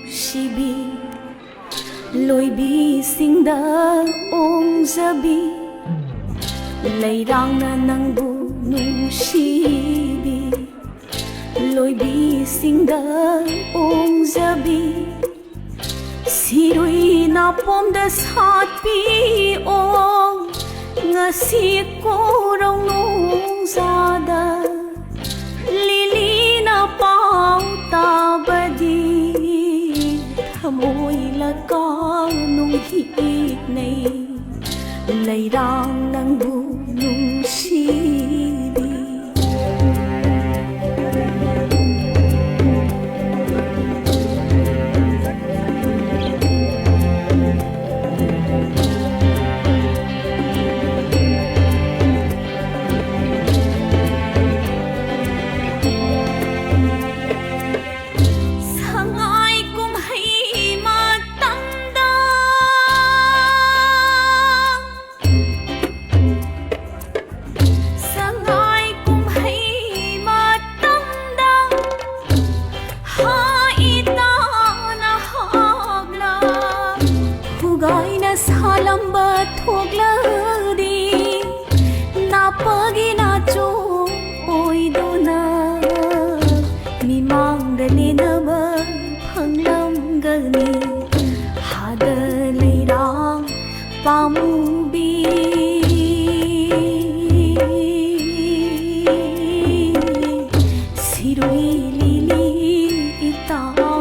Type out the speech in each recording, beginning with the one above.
ꯅꯨꯡꯁꯤꯕꯤ ꯂꯣꯏꯕꯤꯁꯤꯡꯗ ꯑꯣꯡꯖꯕꯤ ꯂꯩꯔꯥꯡꯅ ꯅꯪꯕꯨ ꯅꯨꯡꯁꯤꯕꯤ ꯂꯣꯏꯕꯤꯁꯤꯡꯗ ꯑꯣꯡꯖꯕꯤ ꯁꯤꯔꯨꯏ ꯅꯥꯄꯣꯝꯗ ꯁꯥꯠꯄꯤ ꯑꯣ ngasi korong nungzada lilina pau tabadi thamoi laka nung hiik nei leirang nangbu nungsibi salamba thogladi napagi na cho oidona mimang dali na ba phanglam galni hada leirang pamubi sirui lili itaro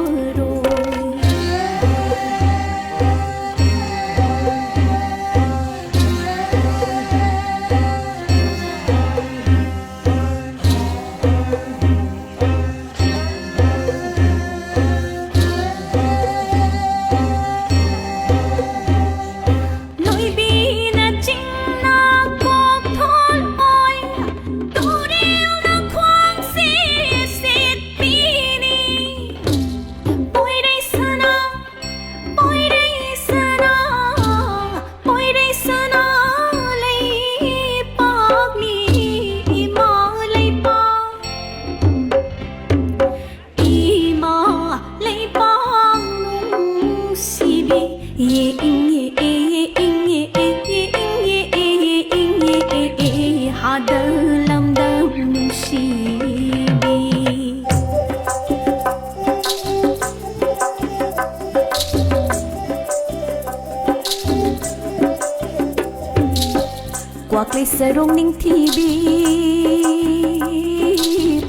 Quaklay sarong ning thibi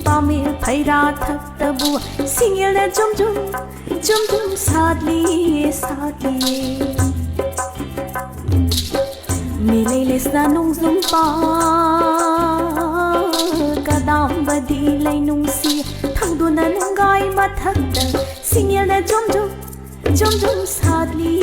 pamir phaira thak tabu singil na jum jum sadli milay les na nung zum pa kadam badi lay nung si thangdu na nung gai mathak ta singil na jum sadli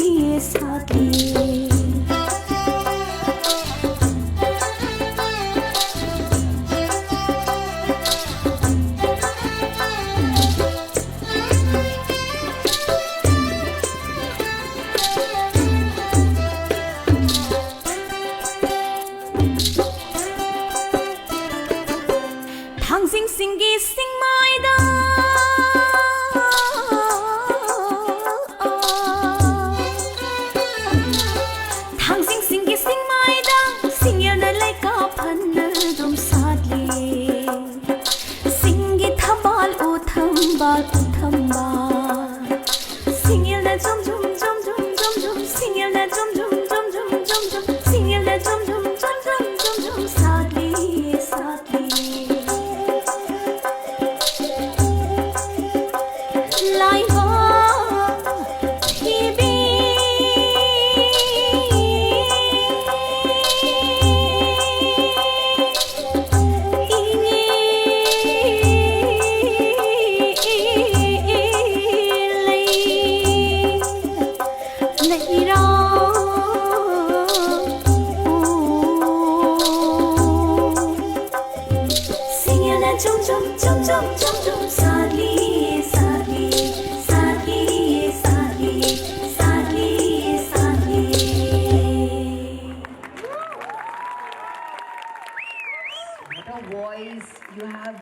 Thang sing singi sing mai da Thang sing singi sing mai da sing ya na lai ka phan na dum sadli singi thabal o thamba sing ya na jum sing ya na jum sing ya na jum sadli What a voice you have.